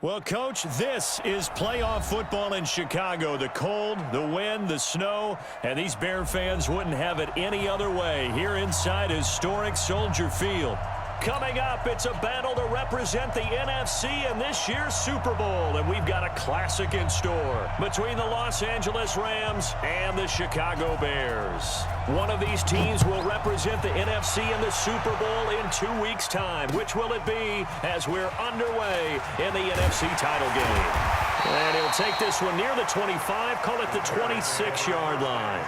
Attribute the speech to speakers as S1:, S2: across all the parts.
S1: Well, Coach, this is playoff football in Chicago. The cold, the wind, the snow, and these Bear fans wouldn't have it any other way here inside historic Soldier Field. Coming up, it's a battle to represent the NFC in this year's Super Bowl, and we've got a classic in store between the Los Angeles Rams and the Chicago Bears. One of these teams will represent the NFC in the Super Bowl in 2 weeks' time. Which will it be as we're underway in the NFC title game? And he'll take this one near the 25, call it the 26-yard line.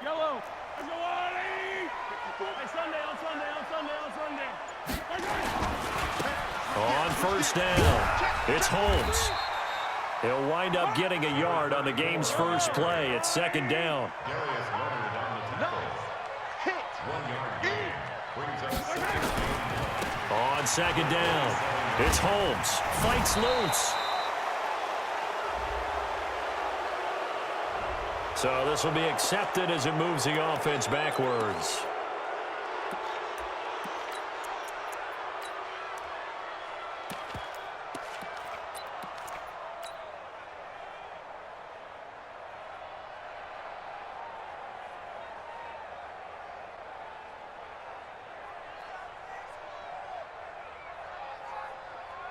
S2: Yellow. Hey, Sunday.
S1: On first down, it's Holmes. He'll wind up getting a yard on the game's first play. It's second down. On second down, it's Holmes. Fights loose. So this will be accepted as it moves the offense backwards.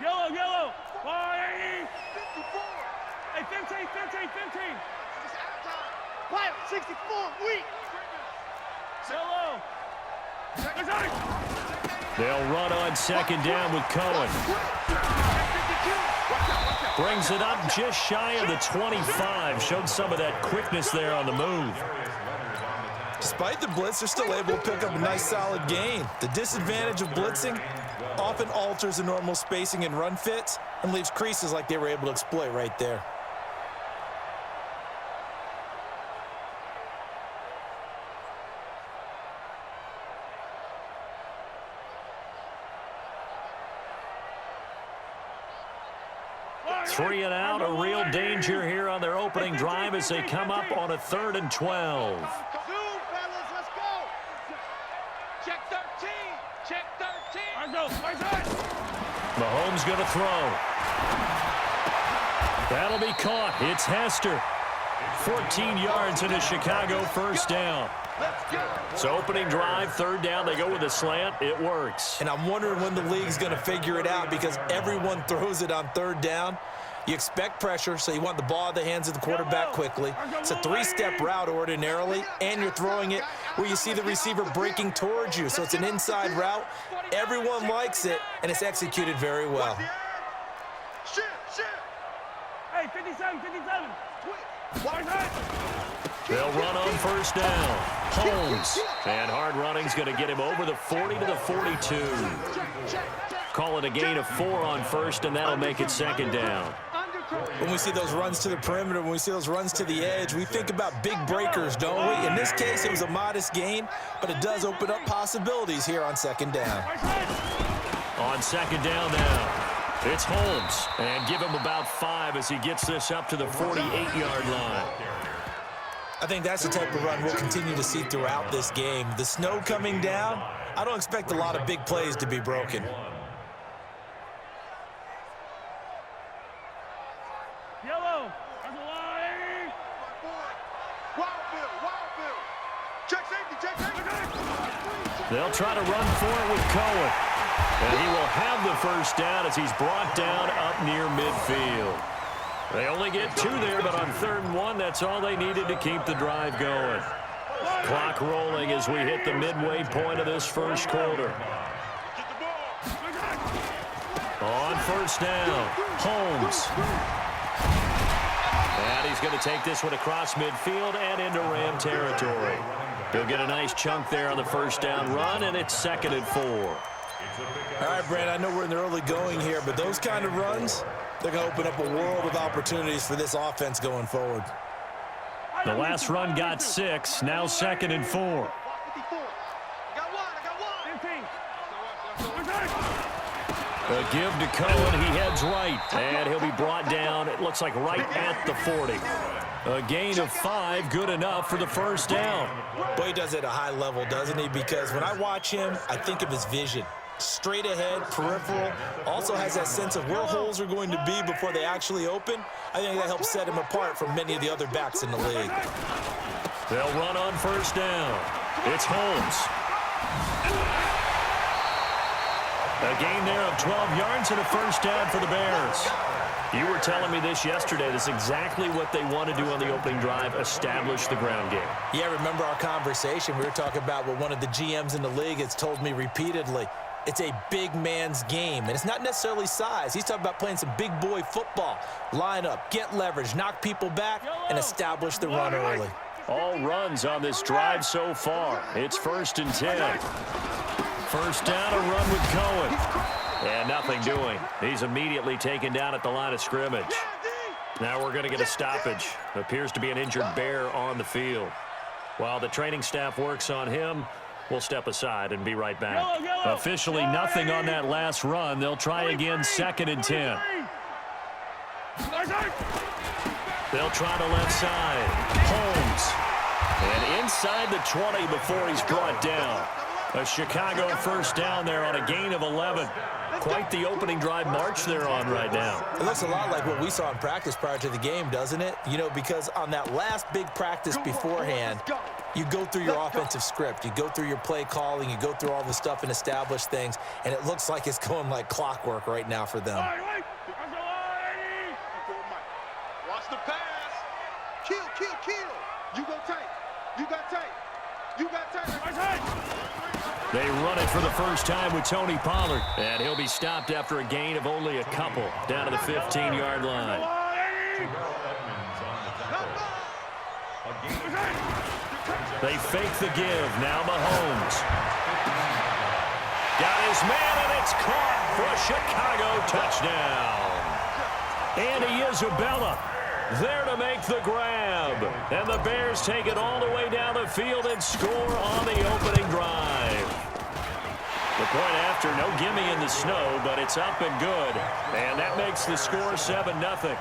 S2: Yellow. 180. 54. Hey, 15.
S3: Quiet, 64, weak.
S2: Yellow.
S1: They'll run on second down with Cohen. Brings it up just shy of the 25. Showed some of that quickness there on the move.
S4: Despite the blitz, they're still able to pick up a nice, solid gain. The disadvantage of blitzing often alters the normal spacing and run fits and leaves creases like they were able to exploit right there.
S1: Three and out, a real danger here on their opening drive as they come up on a 3rd and 12.
S3: Zoom, fellas, let's go. Check 13.
S1: Mahomes going to throw. That'll be caught. It's Hester. 14 yards and a Chicago first down. So opening drive, 3rd down, they go with a slant. It works.
S4: And I'm wondering when the league's going to figure it out because everyone throws it on 3rd down. You expect pressure, so you want the ball in the hands of the quarterback quickly. It's a 3-step route ordinarily, and you're throwing it where you see the receiver breaking towards you. So it's an inside route. Everyone likes it, and it's executed very well.
S2: Hey, 57.
S1: They'll run on first down. Holmes. And hard running's going to get him over the 40 to the 42. Call it a gain of 4 on first, and that'll make it 2nd down.
S4: When we see those runs to the perimeter, when we see those runs to the edge, we think about big breakers, don't we? In this case, it was a modest gain, but it does open up possibilities here on 2nd down.
S1: On 2nd down now, it's Holmes. And give him about 5 as he gets this up to the 48-yard line.
S4: I think that's the type of run we'll continue to see throughout this game. The snow coming down, I don't expect a lot of big plays to be broken.
S2: Yellow.
S3: Check safety.
S1: They'll try to run for it with Cohen. And he will have the first down as he's brought down up near midfield. They only get 2 there, but on 3rd and 1, that's all they needed to keep the drive going. Clock rolling as we hit the midway point of this first quarter. On first down, Holmes. And he's going to take this one across midfield and into Ram territory. He'll get a nice chunk there on the first down run, and it's 2nd and 4.
S4: All right, Brand, I know we're in the early going here, but those kind of runs, they're going to open up a world of opportunities for this offense going forward.
S1: The last run got 6, now 2nd and 4. A give to Cohen. He heads right, and he'll be brought down, it looks like right at the 40. A gain of 5, good enough for the first down.
S4: Boy, he does it at a high level, doesn't he? Because when I watch him, I think of his vision. Straight ahead, peripheral, also has that sense of where holes are going to be before they actually open. I think that helps set him apart from many of the other backs in the league.
S1: They'll run on first down. It's Holmes. A gain there of 12 yards and a first down for the Bears. You were telling me this yesterday. This is exactly what they want to do on the opening drive, establish the ground game.
S4: Yeah, remember our conversation. We were talking about what one of the GMs in the league has told me repeatedly. It's a big man's game, and it's not necessarily size. He's talking about playing some big boy football. Line up, get leverage, knock people back, and establish the run early.
S1: All runs on this drive so far. It's 1st and 10. First down, a run with Cohen. And nothing doing. He's immediately taken down at the line of scrimmage. Now we're going to get a stoppage. Appears to be an injured Bear on the field. While the training staff works on him, we'll step aside and be right back. Officially nothing on that last run. They'll try again, 2nd and 10. They'll try the left side. Holmes. And inside the 20 before he's brought down. A Chicago first down there on a gain of 11. Quite the opening drive march they're on right now.
S4: It looks a lot like what we saw in practice prior to the game, doesn't it? You know, because on that last big practice beforehand, you go through your offensive script. You go through your play calling. You go through all the stuff and establish things. And it looks like it's going like clockwork right now for them.
S3: Watch the pass. Kill. You go tight. You got tight. You got tight.
S1: They run it for the first time with Tony Pollard. And he'll be stopped after a gain of only a couple down to the 15-yard line. They fake the give. Now Mahomes. Got his man, and it's caught for a Chicago touchdown. Andy Isabella there to make the grab. And the Bears take it all the way down the field and score on the opening drive. The point after, no gimme in the snow, but it's up and good. And that makes the score 7-0.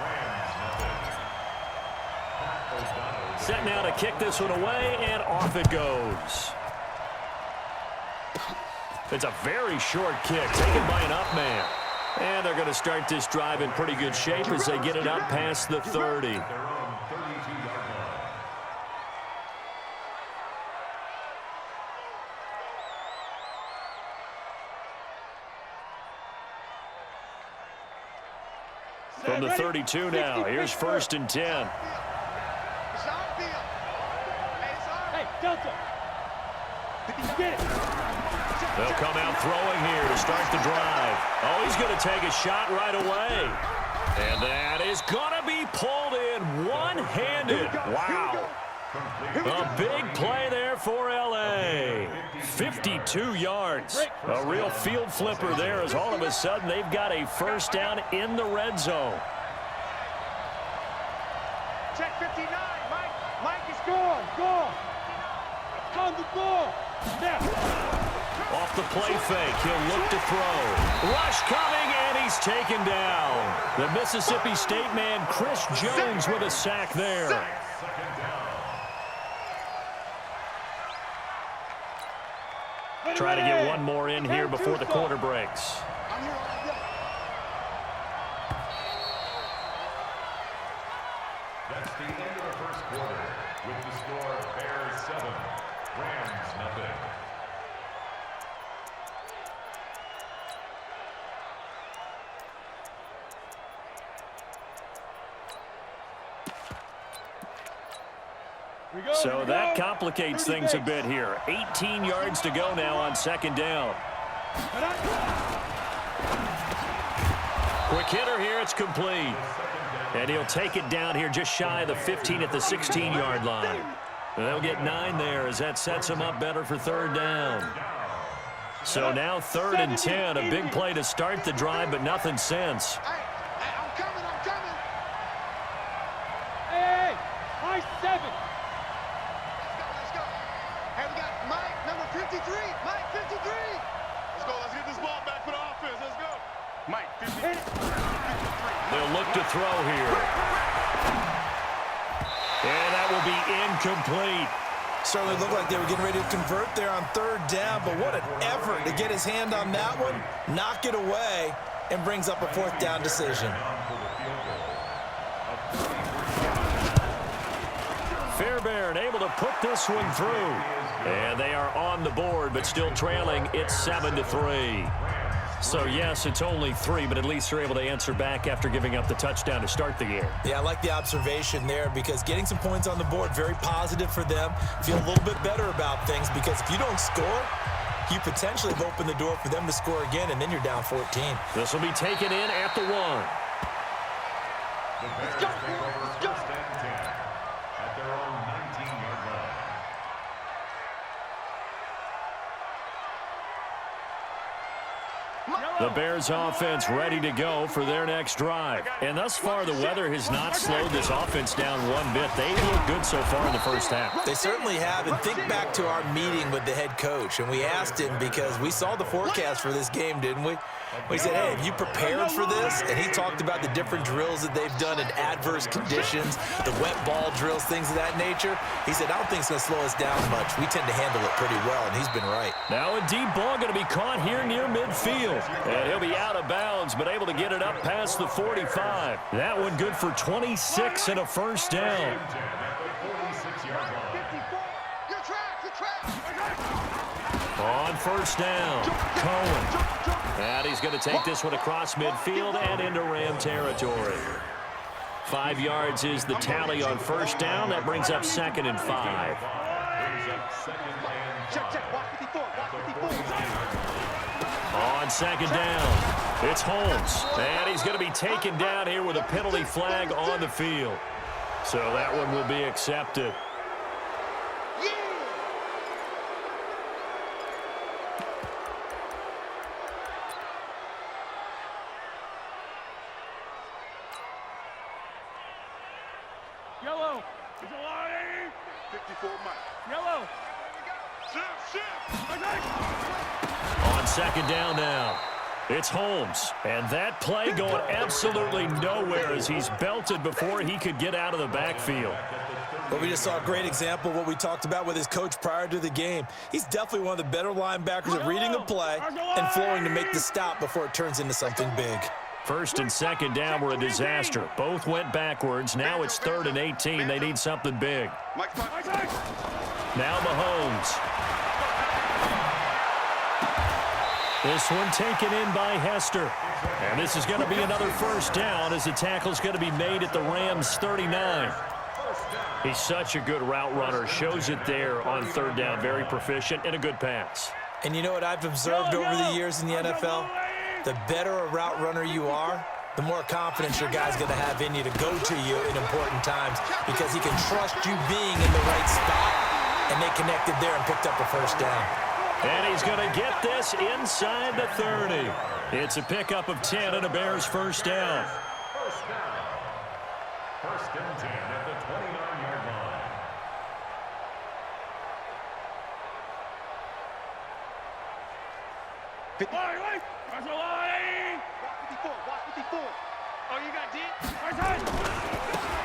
S1: Set now to kick this one away, and off it goes. It's a very short kick taken by an up man. And they're going to start this drive in pretty good shape as they get it up past the 30. From the 32 now, here's 1st and 10.
S2: Hey, Delta. Get it.
S1: They'll come out throwing here to start the drive. Oh, he's going to take a shot right away. And that is going to be pulled in one-handed. Wow. A big play there for L.A. 52 yards. A real field flipper there as all of a sudden they've got a first down in the red zone.
S3: Check 59, Mike. Mike is
S2: Gone. On the ball. Now.
S1: Off the play fake, he'll look to throw. Rush coming, and he's taken down. The Mississippi State man, Chris Jones, with a sack there. Try to get one more in here before the quarter breaks.
S5: That's the end of the first quarter with the score Bears 7, Rams nothing.
S1: So that complicates things a bit here. 18 yards to go now on 2nd down. Quick hitter here, it's complete. And he'll take it down here just shy of the 15 at the 16-yard line. And they'll get 9 there as that sets him up better for 3rd down. So now 3rd and 10, a big play to start the drive, but nothing since.
S3: Hey, I'm coming, I'm coming.
S2: Hey, my 7.
S3: Let's go. Hey, we got Mike, number 53. Mike, 53. Let's get this ball back for the offense. Let's go. Mike, 53.
S1: They'll look to throw here. And that will be incomplete.
S4: Certainly looked like they were getting ready to convert there on 3rd down, but what an effort to get his hand on that one, knock it away, and brings up a 4th down decision.
S1: Fairbairn able to put this one through. And they are on the board, but still trailing. It's 7-3. So, yes, it's only 3, but at least they're able to answer back after giving up the touchdown to start the game.
S4: Yeah, I like the observation there because getting some points on the board, very positive for them. Feel a little bit better about things because if you don't score, you potentially have opened the door for them to score again, and then you're down 14.
S1: This will be taken in at the 1.
S5: The Bears take over 1st and 10 at their own 19-yard line.
S1: The Bears offense ready to go for their next drive. And thus far, the weather has not slowed this offense down one bit. They look good so far in the first half.
S4: They certainly have, and think back to our meeting with the head coach, and we asked him because we saw the forecast for this game, didn't we? We said, hey, have you prepared for this? And he talked about the different drills that they've done in adverse conditions, the wet ball drills, things of that nature. He said, I don't think it's going to slow us down much. We tend to handle it pretty well, and he's been right.
S1: Now a deep ball going to be caught here near midfield. And he'll be out of bounds, but able to get it up past the 45. That one good for 26 and a 1st down. On 1st down, Cohen. And he's going to take this one across midfield and into Ram territory. 5 yards is the tally on 1st down. That brings up 2nd and 5. On 2nd down, it's Holmes. And he's going to be taken down here with a penalty flag on the field. So that one will be accepted.
S2: Yellow. It's a line.
S3: 54 Mike.
S2: Yellow.
S1: On 2nd down now, it's Holmes. And that play going absolutely nowhere as he's belted before he could get out of the backfield.
S4: But we just saw a great example of what we talked about with his coach prior to the game. He's definitely one of the better linebackers at reading a play and flowing to make the stop before it turns into something big.
S1: 1st and 2nd down were a disaster. Both went backwards. Now it's 3rd and 18. They need something big. Now Mahomes. This one taken in by Hester. And this is going to be another 1st down as the tackle's going to be made at the Rams' 39. He's such a good route runner. Shows it there on 3rd down. Very proficient and a good pass.
S4: And you know what I've observed over the years in the NFL? The better a route runner you are, the more confidence your guy's going to have in you to go to you in important times because he can trust you being in the right spot. And they connected there and picked up a 1st down.
S1: And he's going to get this inside the 30. It's a pickup of 10 and a Bears 1st down.
S5: 1st and 10 at the 29-yard line.
S2: Oh, you got D?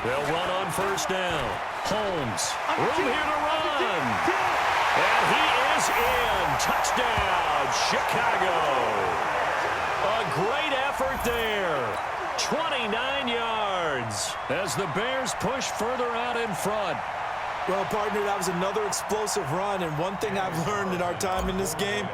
S1: They'll run on 1st down. Holmes, room here to run. And he is in. Touchdown, Chicago. A great effort there. 29 yards as the Bears push further out in front.
S4: Well, partner, that was another explosive run, and one thing I've learned in our time in this game,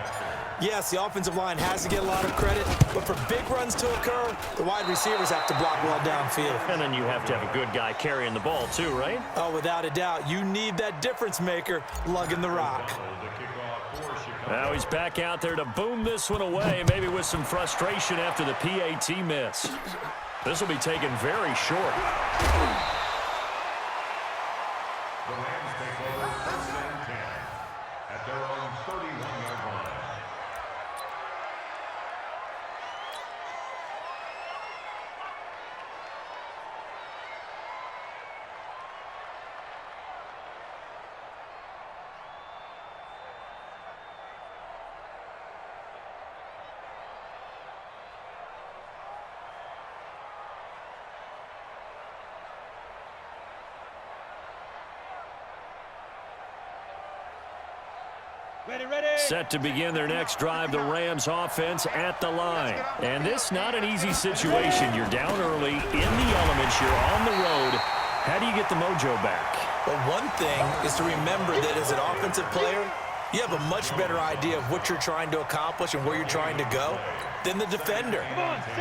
S4: yes, the offensive line has to get a lot of credit, but for big runs to occur, the wide receivers have to block well downfield.
S1: And then you have to have a good guy carrying the ball too, right?
S4: Oh, without a doubt. You need that difference maker lugging the rock.
S1: Now he's back out there to boom this one away, maybe with some frustration after the PAT miss. This will be taken very short.
S5: The Rams take over 1st and 10 at their own 31-yard line.
S1: Set to begin their next drive, the Rams offense at the line. And this not an easy situation. You're down early, in the elements, you're on the road. How do you get the mojo back?
S4: Well, one thing is to remember that as an offensive player, you have a much better idea of what you're trying to accomplish and where you're trying to go than the defender.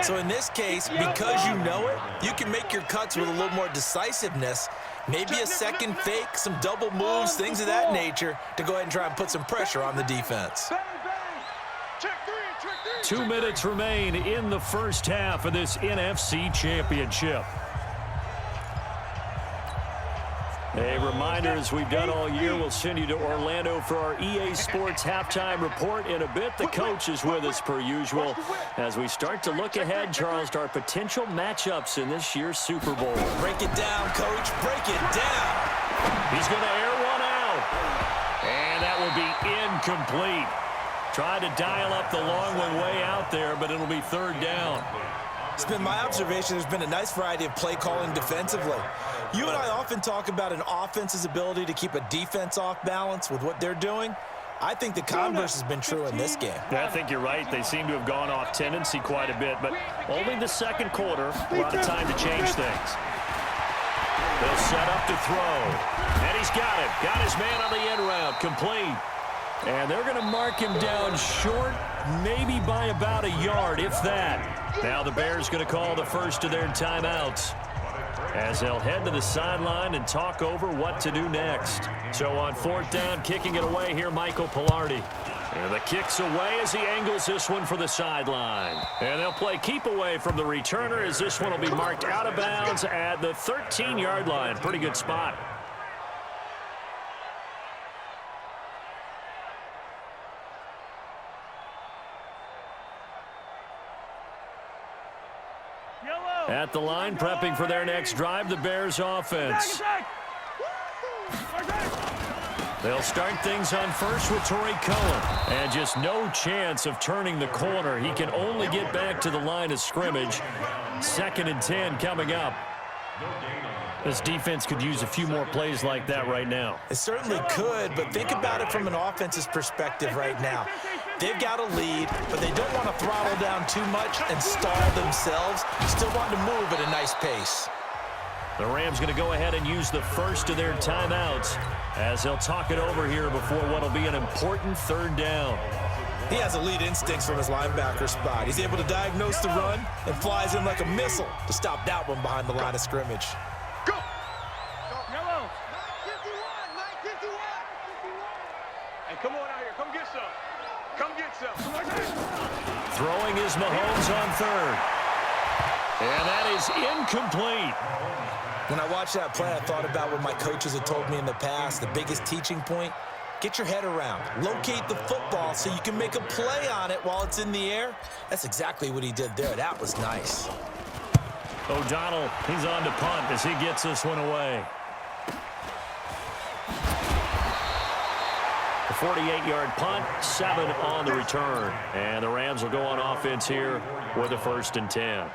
S4: So in this case, because you know it, you can make your cuts with a little more decisiveness, maybe a second fake, some double moves, things of that nature, to go ahead and try and put some pressure on the defense.
S1: 2 minutes remain in the first half of this NFC Championship. A reminder, as we've done all year, we'll send you to Orlando for our EA Sports halftime report in a bit. The coach is with us per usual as we start to look ahead, Charles, to our potential matchups in this year's Super Bowl.
S4: Break it down, Coach. Break it down.
S1: He's going to air one out. And that will be incomplete. Tried to dial up the long one way out there, but it'll be third down.
S4: It's been my observation there's been a nice variety of play calling defensively. You and I often talk about an offense's ability to keep a defense off balance with what they're doing. I think the converse has been true in this game.
S1: Yeah, I think you're right. They seem to have gone off tendency quite a bit, but only the second quarter, a lot of time to change things. They'll set up to throw, and he's got it. Got his man on the end route, complete. And they're going to mark him down short, maybe by about a yard, if that. Now the Bears going to call the first of their timeouts as they'll head to the sideline and talk over what to do next. So on fourth down, kicking it away here, Michael Pilardi. And the kick's away as he angles this one for the sideline. And they'll play keep away from the returner as this one will be marked out of bounds at the 13-yard line. Pretty good spot. At the line, prepping for their next drive, the Bears offense. They'll start things on first with Torrey Cohen. And just no chance of turning the corner. He can only get back to the line of scrimmage. 2nd and 10 coming up. This defense could use a few more plays like that right now.
S4: It certainly could, but think about it from an offense's perspective right now. They've got a lead, but they don't want to throttle down too much and stall themselves. Still want to move at a nice pace.
S1: The Rams going to go ahead and use the first of their timeouts as they'll talk it over here before what will be an important third down.
S4: He has elite instincts from his linebacker spot. He's able to diagnose the run and flies in like a missile to stop that one behind the line of scrimmage.
S3: Go!
S2: Yellow.
S3: 951!
S2: Hey, come on out here. Come get some. Come get some.
S1: Throwing is Mahomes on third. And that is incomplete.
S4: When I watched that play, I thought about what my coaches had told me in the past. The biggest teaching point, get your head around. Locate the football so you can make a play on it while it's in the air. That's exactly what he did there. That was nice.
S1: O'Donnell, he's on to punt as he gets this one away. A 48-yard punt, 7 on the return. And the Rams will go on offense here with a 1st and 10.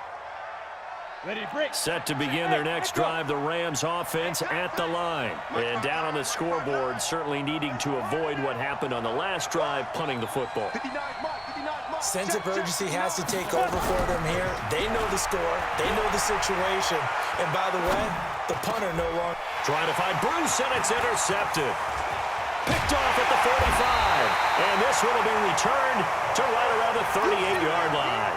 S1: Set to begin their next drive, the Rams offense at the line. And down on the scoreboard, certainly needing to avoid what happened on the last drive, punting the football.
S4: Sense of urgency has to take over for them here. They know the score. They know the situation. And by the way, the punter no longer
S1: trying to find Bruce, and it's intercepted. Picked off at the 45. And this one will be returned to right around the 38-yard line.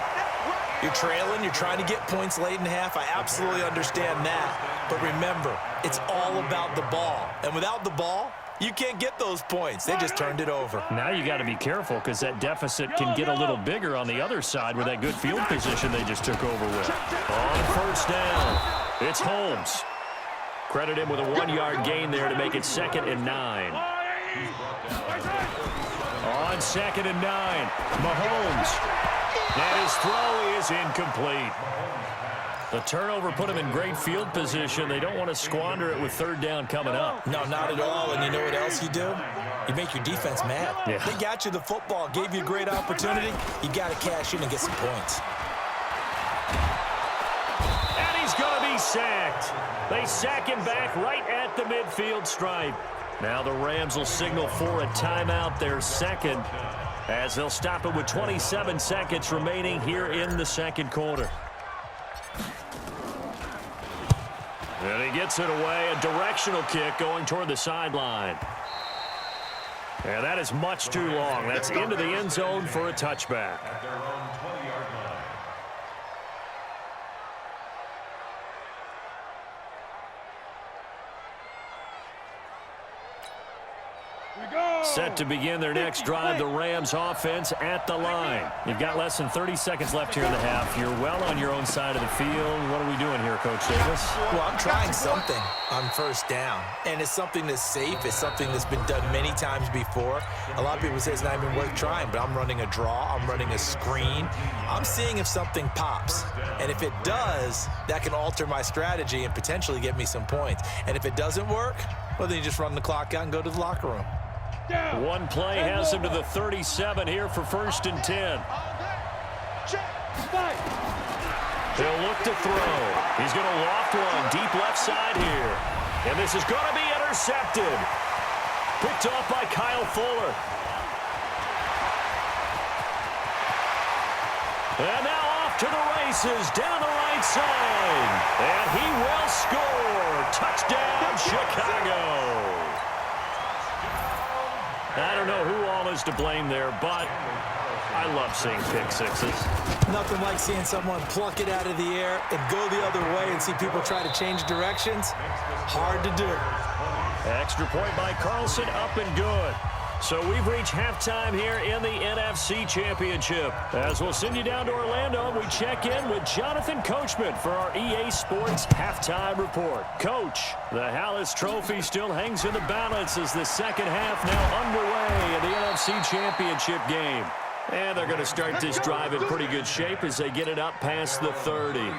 S4: You're trailing, you're trying to get points late in half. I absolutely understand that. But remember, it's all about the ball. And without the ball, you can't get those points. They just turned it over.
S1: Now you got to be careful because that deficit can get a little bigger on the other side with that good field position they just took over with. On first down, it's Holmes. Credit him with a 1-yard gain there to make it 2nd and 9. On 2nd and 9, Mahomes. And his throw is incomplete. The turnover put him in great field position. They don't want to squander it with 3rd down coming up.
S4: No, not at all. And you know what else you do? You make your defense mad.
S1: Yeah.
S4: They got you the football, gave you a great opportunity. You got to cash in and get some points.
S1: And he's going to be sacked. They sack him back right at the midfield stripe. Now the Rams will signal for a timeout, their second, as they'll stop it with 27 seconds remaining here in the second quarter. And he gets it away, a directional kick going toward the sideline. And that is much too long. That's into the end zone for a touchback.
S5: At their own 20-yard line.
S1: Set to begin their next drive, the Rams offense at the line. You've got less than 30 seconds left here in the half. You're well on your own side of the field. What are we doing here, Coach Davis?
S4: Well, I'm trying something on first down, and it's something that's safe. It's something that's been done many times before. A lot of people say it's not even worth trying, but I'm running a draw. I'm running a screen. I'm seeing if something pops, and if it does, that can alter my strategy and potentially get me some points. And if it doesn't work, well, then you just run the clock out and go to the locker room.
S1: One play has him to the 37 here for 1st and 10. He'll look to throw. He's going to loft one deep left side here. And this is going to be intercepted. Picked off by Kyle Fuller. And now off to the races down the right side. And he will score. Touchdown, Chicago. I don't know who all is to blame there, but I love seeing pick sixes.
S4: Nothing like seeing someone pluck it out of the air and go the other way and see people try to change directions. Hard to do.
S1: Extra point by Carlson, up and good. So we've reached halftime here in the NFC Championship. As we'll send you down to Orlando, we check in with Jonathan Coachman for our EA Sports Halftime Report. Coach, the Hallis Trophy still hangs in the balance as the second half now underway in the NFC Championship game. And they're going to start this drive in pretty good shape as they get it up past the 30.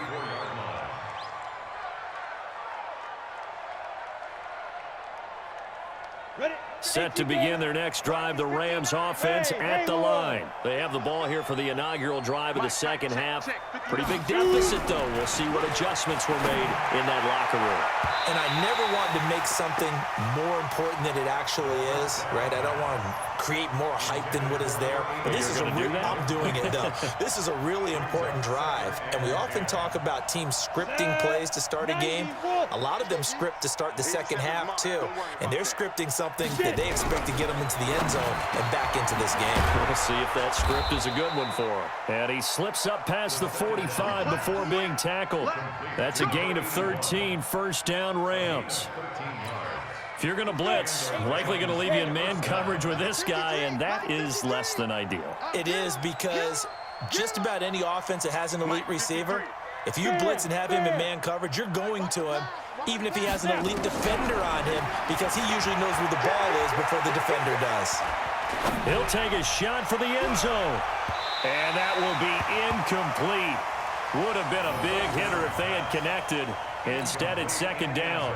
S1: Set to begin their next drive, the Rams offense at the line. They have the ball here for the inaugural drive of the second half. Pretty big deficit, though. We'll see what adjustments were made in that locker room.
S4: And I never wanted to make something more important than it actually is, right? I don't want to create more hype than what is there. But this is I'm doing it, though. This is a really important drive. And we often talk about teams scripting plays to start a game. A lot of them script to start the second half, too. And they're scripting something that they expect to get them into the end zone and back into this game.
S1: We'll see if that script is a good one for him. And he slips up past the 45 before being tackled. That's a gain of 13, first down Rams. If you're going to blitz, likely going to leave you in man coverage with this guy, and that is less than ideal.
S4: It is, because just about any offense that has an elite receiver, if you blitz and have him in man coverage, you're going to him, even if he has an elite defender on him, because he usually knows where the ball is before the defender does.
S1: He'll take a shot for the end zone. And that will be incomplete. Would have been a big hitter if they had connected. Instead, it's second down.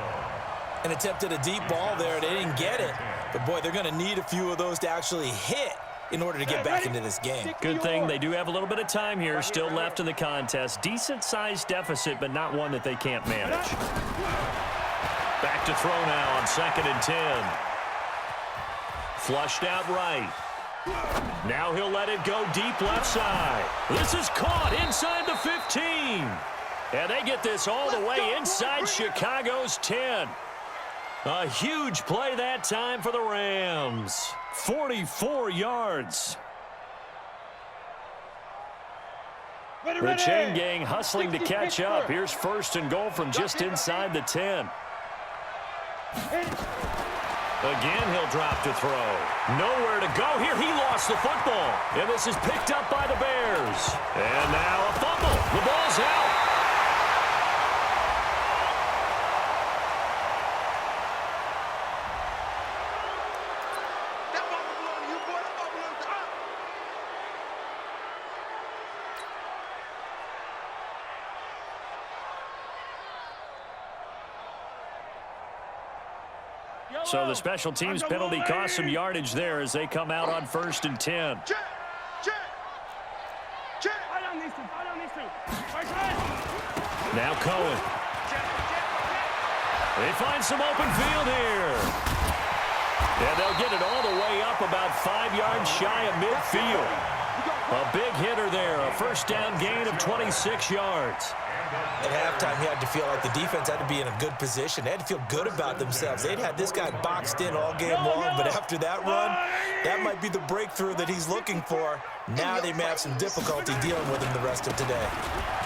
S4: And attempted a deep ball there. They didn't get it. But, boy, they're going to need a few of those to actually hit in order to get back into this game.
S1: Good thing they do have a little bit of time here still left in the contest. Decent-sized deficit, but not one that they can't manage. Back to throw now on 2nd and 10. Flushed out right. Now he'll let it go deep left side. This is caught inside the 15. And they get this all the way inside Chicago's 10. A huge play that time for the Rams. 44 yards. The chain gang hustling to catch up. Here's 1st and goal from just inside the 10. Again, he'll drop to throw. Nowhere to go here. He lost the football. And this is picked up by the Bears. And now a fumble. The ball's out. So the special teams penalty cost some yardage there as they come out on 1st and 10. Now Cohen. They find some open field here. And they'll get it all the way up about 5 yards shy of midfield. A big hitter there, a first down gain of 26 yards.
S4: At halftime, you had to feel like the defense had to be in a good position. They had to feel good about themselves. They'd had this guy boxed in all game long, but after that run, that might be the breakthrough that he's looking for. Now they may have some difficulty dealing with him the rest of today.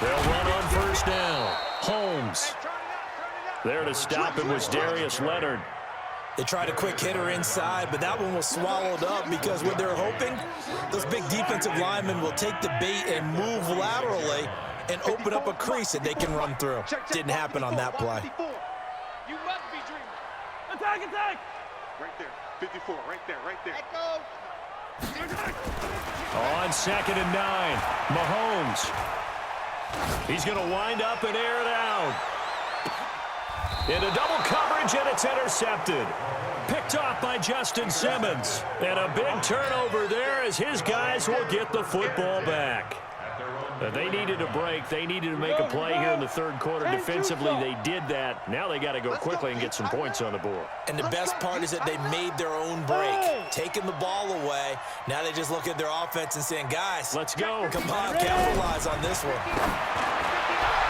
S1: They'll run on first down. Holmes. There to stop it was Darius Leonard.
S4: They tried a quick hitter inside, but that one was swallowed up because what they're hoping, those big defensive linemen will take the bait and move laterally and open up a crease that they can run through. Didn't happen on that play.
S2: You must be dreaming. Attack, attack! Right there. 54, right there, right there.
S1: On 2nd and 9, Mahomes. He's going to wind up and air it out. Into double coverage, and it's intercepted. Picked off by Justin Simmons. And a big turnover there as his guys will get the football back. They needed a break. They needed to make a play here in the third quarter. Defensively, they did that. Now they got to go quickly and get some points on the board.
S4: And the best part is that they made their own break, taking the ball away. Now they just look at their offense and saying, guys,
S1: let's go.
S4: Come on, capitalize on this one.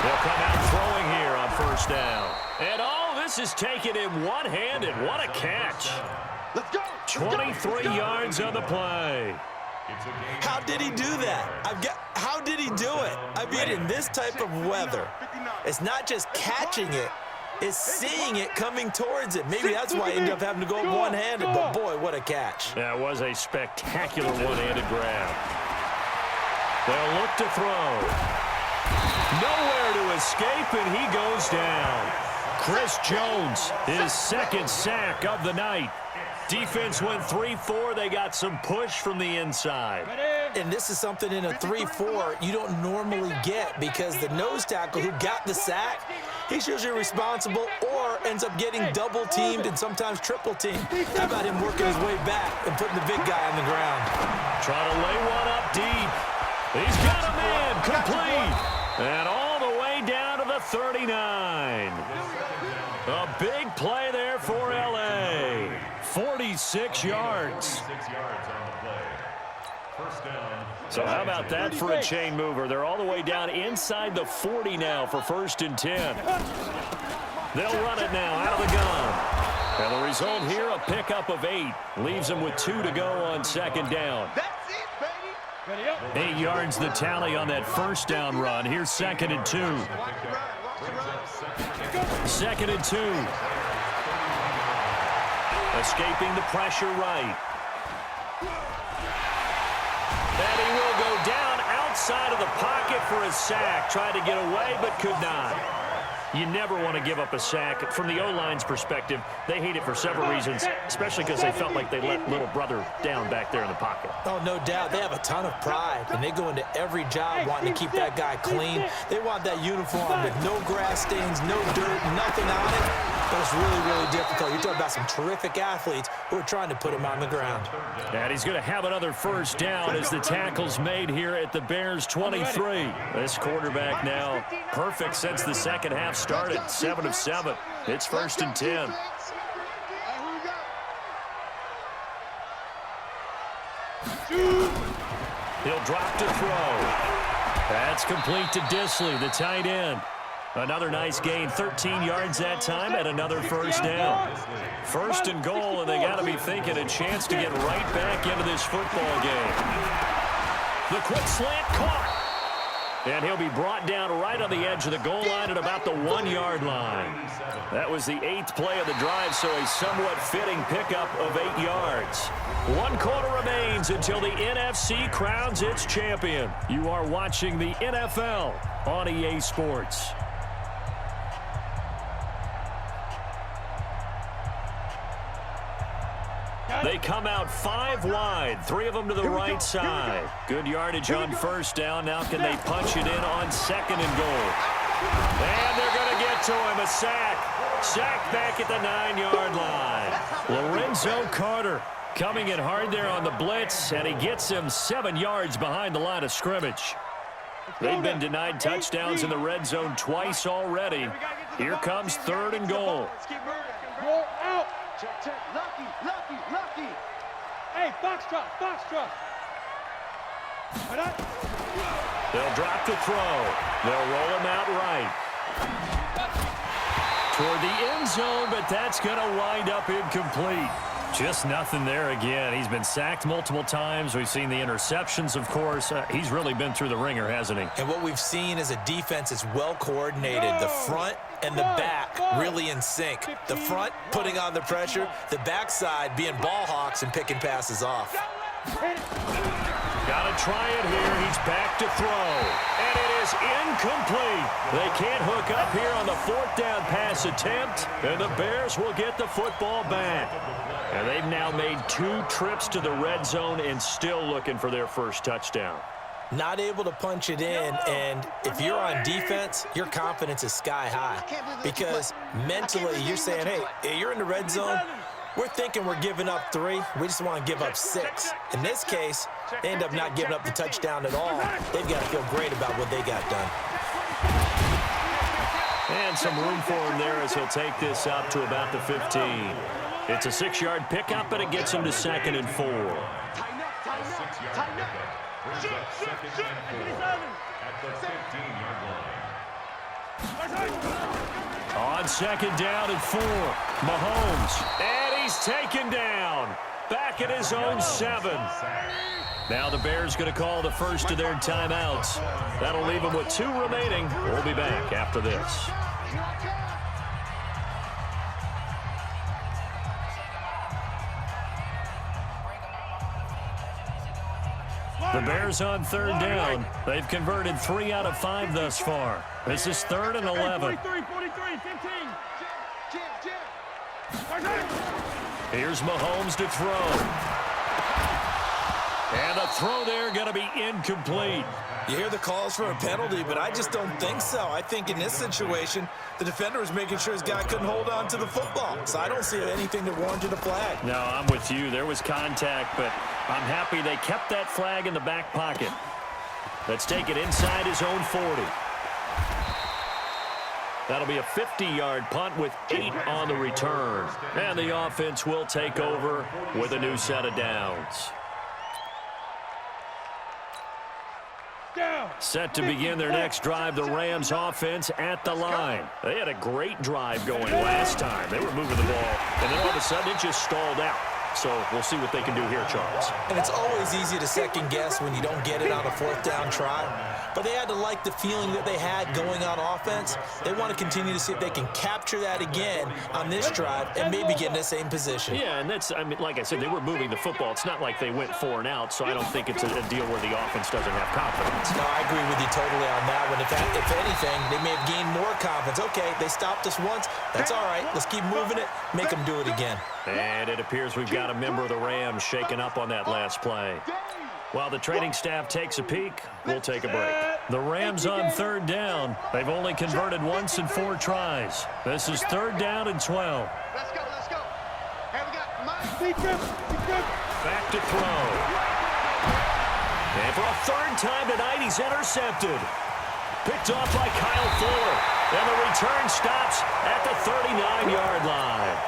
S1: They'll come out throwing here on first down. And all this is taken in one-handed. What a catch.
S3: Let's go.
S1: 23 yards on the play.
S4: How did he do that? How did he do it? I mean, in this type of weather, it's not just catching it, it's seeing it coming towards it. Maybe that's why he ended up having to go one-handed, but boy, what a catch.
S1: That was a spectacular one-handed grab. They'll look to throw. Nowhere to escape, and he goes down. Chris Jones, his second sack of the night. Defense went 3-4. They got some push from the inside.
S4: And this is something in a 3-4 you don't normally get because the nose tackle who got the sack, he's usually responsible or ends up getting double-teamed and sometimes triple-teamed. How about him working his way back and putting the big guy on the ground?
S1: Trying to lay one up deep. He's got a man complete. And all the way down to the 39. A big play there for L.A. 46 yards. So how about that for a chain mover? They're all the way down inside the 40 now for 1st and 10. They'll run it now out of the gun. And the result here, a pickup of 8. Leaves them with 2 to go on 2nd down.
S3: That's it, baby.
S1: 8 yards the tally on that first down run. Here's 2nd and 2. 2nd and 2. Escaping the pressure right. And he will go down outside of the pocket for a sack. Tried to get away, but could not. You never want to give up a sack. From the O-line's perspective, they hate it for several reasons, especially because they felt like they let little brother down back there in the pocket.
S4: Oh, no doubt. They have a ton of pride, and they go into every job wanting to keep that guy clean. They want that uniform with no grass stains, no dirt, nothing on it. But it's really, really difficult. You're talking about some terrific athletes who are trying to put him on the ground.
S1: And he's going to have another first down as the tackle's made here at the Bears' 23. This quarterback now perfect since the second half started, 7 of 7. It's 1st and 10. He'll drop to throw. That's complete to Disley, the tight end. Another nice gain, 13 yards that time, and another first down. 1st and goal, and they got to be thinking a chance to get right back into this football game. The quick slant caught. And he'll be brought down right on the edge of the goal line at about the 1-yard line. That was the 8th play of the drive, so a somewhat fitting pickup of 8 yards. 1 quarter remains until the NFC crowns its champion. You are watching the NFL on EA Sports. They come out 5 wide, 3 of them to the right side. Good yardage on first down. Now can they punch it in on 2nd and goal? And they're going to get to him. A sack. Sack back at the 9-yard line. Lorenzo Carter coming in hard there on the blitz, and he gets him 7 yards behind the line of scrimmage. They've been denied touchdowns in the red zone twice already. Here comes 3rd and goal.
S3: Check, check. Lucky, lucky, lucky.
S2: Hey, foxtrot, foxtrot.
S1: They'll drop the throw. They'll roll him out right. Toward the end zone, but that's going to wind up incomplete. Just nothing there again. He's been sacked multiple times. We've seen the interceptions, of course. He's really been through the ringer, hasn't he?
S4: And what we've seen is a defense that's well coordinated. The front and the back really in sync. The front putting on the pressure, the backside being ball hawks and picking passes off.
S1: Got to try it here. He's back to throw. And it is incomplete. They can't hook up here on the fourth down pass attempt. And the Bears will get the football back. And they've now made 2 trips to the red zone and still looking for their first touchdown.
S4: Not able to punch it in, and if you're on defense, your confidence is sky high. Because mentally, you're saying, hey, you're in the red zone. We're thinking we're giving up 3. We just want to give up 6. In this case, they end up not giving up the touchdown at all. They've got to feel great about what they got done.
S1: And some room for him there as he'll take this up to about the 15. It's a 6-yard pickup, but it gets him to 2nd and 4.
S5: A 6-yard pickup brings up 2nd and 4 at the 15-yard line.
S1: On 2nd down and 4, Mahomes, and he's taken down. Back at his own 7. Now the Bears going to call the first of their timeouts. That'll leave them with 2 remaining. We'll be back after this. The Bears on 3rd down. They've converted 3 out of 5 thus far. This is 3rd and 11.
S2: 43, 15.
S1: Here's Mahomes to throw. And a throw there going to be incomplete.
S4: You hear the calls for a penalty, but I just don't think so. I think in this situation, the defender was making sure his guy couldn't hold on to the football. So I don't see anything that warranted a flag.
S1: No, I'm with you. There was contact, but I'm happy they kept that flag in the back pocket. Let's take it inside his own 40. That'll be a 50-yard punt with 8 on the return. And the offense will take over with a new set of downs. Set to begin their next drive, the Rams offense at the line. They had a great drive going last time. They were moving the ball, and then all of a sudden it just stalled out. So we'll see what they can do here, Charles.
S4: And it's always easy to second guess when you don't get it on a 4th down try. But they had to like the feeling that they had going on offense. They want to continue to see if they can capture that again on this drive and maybe get in the same position.
S1: Yeah, and that's, I mean, like I said, they were moving the football. It's not like they went 4 and out, so I don't think it's a deal where the offense doesn't have confidence.
S4: No, I agree with you totally on that one. If anything, they may have gained more confidence. Okay, they stopped us once. That's all right. Let's keep moving it, make them do it again.
S1: And it appears we've got a member of the Rams shaken up on that last play. While the training staff takes a peek, we'll take a break. The Rams on 3rd down. They've only converted once in 4 tries. This is 3rd down and 12.
S3: Let's go, let's go. Hey, we got Mike.
S1: Back to throw. And for a 3rd time tonight, he's intercepted. Picked off by Kyle Fuller. And the return stops at the 39-yard line.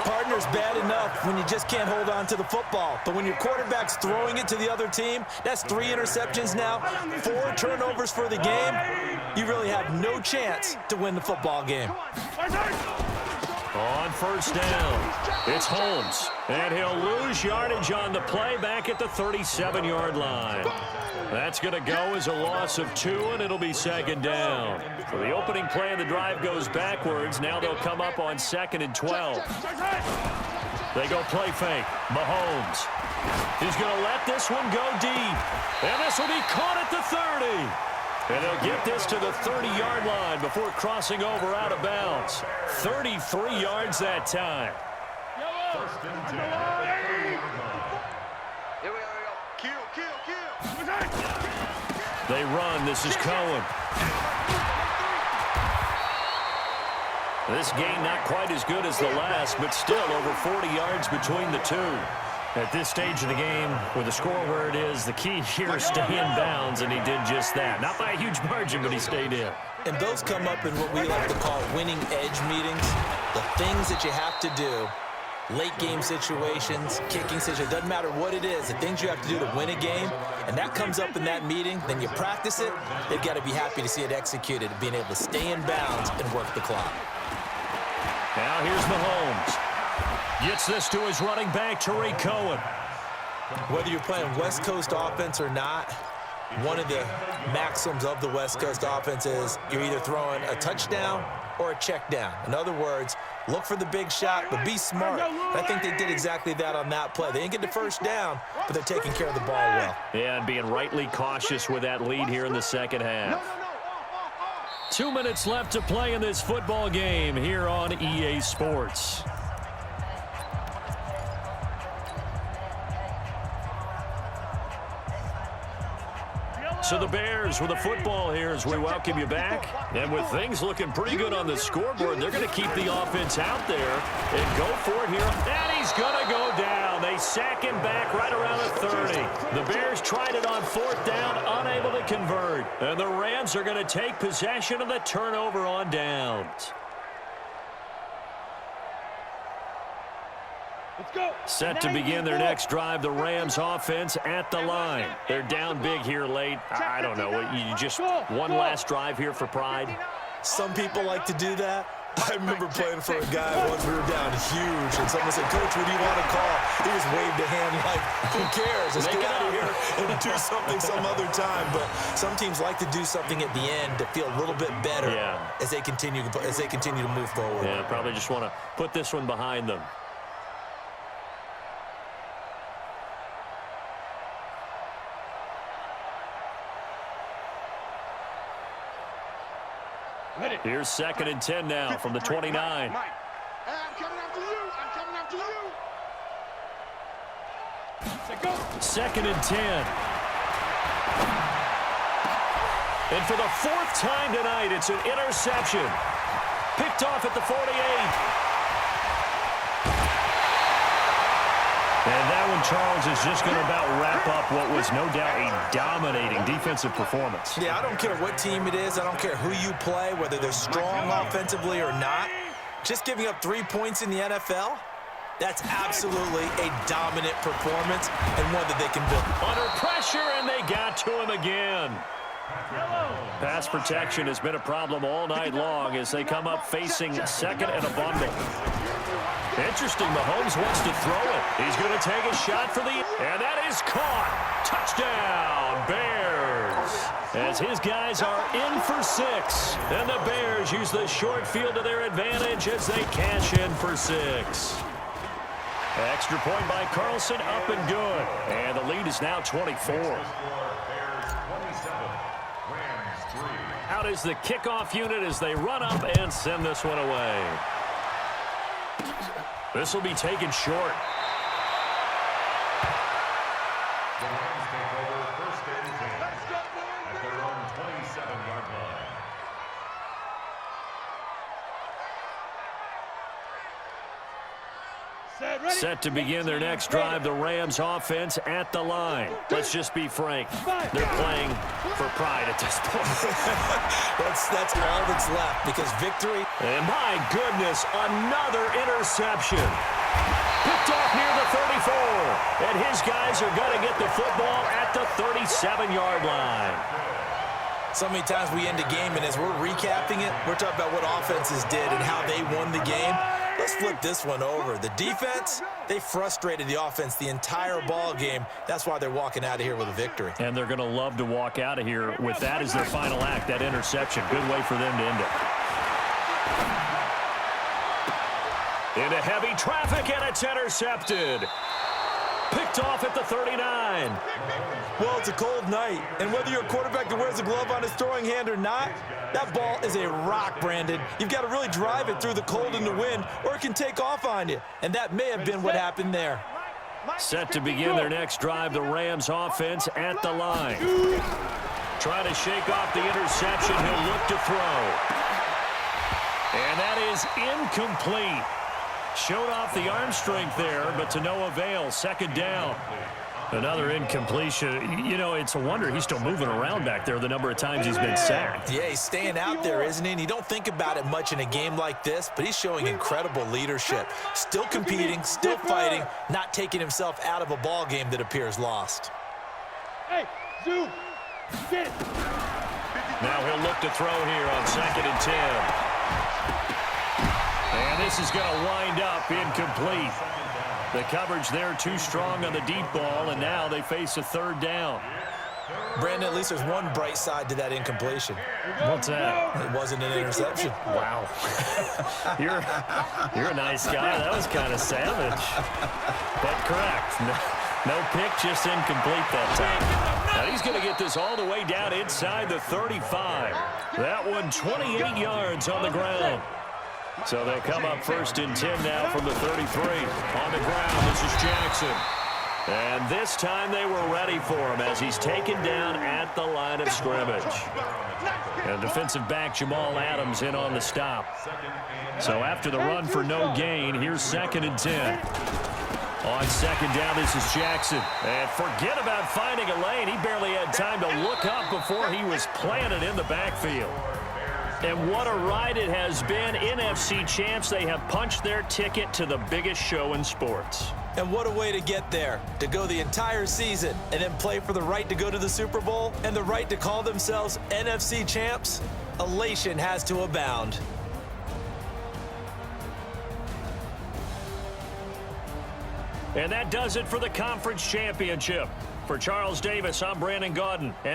S4: Partner's bad enough when you just can't hold on to the football. But when your quarterback's throwing it to the other team, that's 3 interceptions now, 4 turnovers for the game. You really have no chance to win the football game.
S1: On 1st down, it's Holmes. And he'll lose yardage on the play back at the 37-yard line. That's going to go as a loss of 2, and it'll be 2nd down. So the opening play of the drive goes backwards. Now they'll come up on 2nd and 12. They go play fake. Mahomes. He's going to let this one go deep. And this will be caught at the 30. And they'll get this to the 30-yard line before crossing over out of bounds. 33 yards that time.
S5: 1st and 10.
S3: Here we go. Kill.
S1: They run. This is Cohen. This game not quite as good as the last, but still over 40 yards between the 2. At this stage of the game, with the score where it is, the key here is stay in bounds, and he did just that. Not by a huge margin, but he stayed in.
S4: And those come up in what we like to call winning edge meetings. The things that you have to do late game situations, kicking situations, doesn't matter what it is, the things you have to do to win a game, and that comes up in that meeting, then you practice it, they've got to be happy to see it executed, being able to stay in bounds and work the clock.
S1: Now here's Mahomes. Gets this to his running back, Tariq Cohen.
S4: Whether you're playing West Coast offense or not, one of the maxims of the West Coast offense is you're either throwing a touchdown or a check down. In other words, look for the big shot, but be smart. I think they did exactly that on that play. They didn't get the first down, but they're taking care of the ball well.
S1: Yeah, and being rightly cautious with that lead here in the second half. 2 minutes left to play in this football game here on EA Sports. So the Bears with the football here as we welcome you back. And with things looking pretty good on the scoreboard, they're going to keep the offense out there and go for it here. And he's going to go down. They sack him back right around the 30. The Bears tried it on fourth down, unable to convert. And the Rams are going to take possession of the turnover on downs. Set to begin their next drive, the Rams offense at the line. They're down big here late. I don't know. You just one last drive here for pride?
S4: Some people like to do that. I remember playing for a guy once. We were down huge, and someone said, "Coach, what do you want to call?" He just waved a hand like, who cares? Let's get out of here and do something some other time. But some teams like to do something at the end to feel a little bit better as they continue to move forward.
S1: Yeah, probably just want to put this one behind them. Here's 2nd and 10 now from the 29.
S3: I'm coming after you. I'm coming after you.
S1: 2nd and 10. And for the 4th time tonight, it's an interception. Picked off at the 48. And that one, Charles, is just going to about wrap up what was no doubt a dominating defensive performance.
S4: Yeah, I don't care what team it is. I don't care who you play, whether they're strong offensively or not. Just giving up 3 points in the NFL, that's absolutely a dominant performance and one that they can build.
S1: Under pressure, and they got to him again. Pass protection has been a problem all night long as they come up facing second and a bundle. Interesting, Mahomes wants to throw it. He's going to take a shot for the... And that is caught. Touchdown, Bears. As his guys are in for 6. And the Bears use the short field to their advantage as they cash in for 6. Extra point by Carlson, up and good. And the lead is now 24. Out is the kickoff unit as they run up and send this one away. This will be taken short.
S5: The Rams take over 1st and 10 at their own 27-yard line.
S1: Set to begin their next drive, the Rams offense at the line. Let's just be frank. They're playing for pride at this point.
S4: That's all that's left because victory.
S1: And my goodness, another interception. Picked off near the 34. And his guys are going to get the football at the 37-yard line.
S4: So many times we end a game, and as we're recapping it, we're talking about what offenses did and how they won the game. Let's flip this one over. The defense, they frustrated the offense the entire ball game. That's why they're walking out of here with a victory.
S1: And they're going to love to walk out of here with that as their final act, that interception. Good way for them to end it. Into heavy traffic, and it's intercepted. Picked off at the 39.
S4: Well, it's a cold night, and whether you're a quarterback that wears a glove on his throwing hand or not, that ball is a rock, Brandon. You've got to really drive it through the cold and the wind, or it can take off on you, and that may have been what happened there.
S1: Set to begin their next drive, the Rams offense at the line. Trying to shake off the interception. He'll look to throw. And that is incomplete. Showed off the arm strength there, but to no avail. 2nd down. Another incompletion. You know, it's a wonder he's still moving around back there the number of times he's been sacked.
S4: Yeah, he's staying out there, isn't he? And you don't think about it much in a game like this, but he's showing incredible leadership. Still competing, still fighting, not taking himself out of a ball game that appears lost.
S2: Hey, Zoo, get it.
S1: Now he'll look to throw here on 2nd and 10. And this is going to wind up incomplete. The coverage there too strong on the deep ball, and now they face a 3rd down.
S4: Brandon, at least there's one bright side to that incompletion.
S1: What's that?
S4: It wasn't an interception.
S1: Wow. You're a nice guy. That was kind of savage. But correct. No pick, just incomplete that time. Now he's going to get this all the way down inside the 35. That one 28 yards on the ground. So they'll come up 1st and 10 now from the 33. On the ground, this is Jackson. And this time they were ready for him as he's taken down at the line of scrimmage. And defensive back Jamal Adams in on the stop. So after the run for no gain, here's 2nd and 10. On 2nd down, this is Jackson. And forget about finding a lane. He barely had time to look up before he was planted in the backfield. And what a ride it has been. NFC champs, they have punched their ticket to the biggest show in sports.
S4: And what a way to get there, to go the entire season and then play for the right to go to the Super Bowl and the right to call themselves NFC champs. Elation has to abound.
S1: And that does it for the conference championship. For Charles Davis, I'm Brandon Gaudin.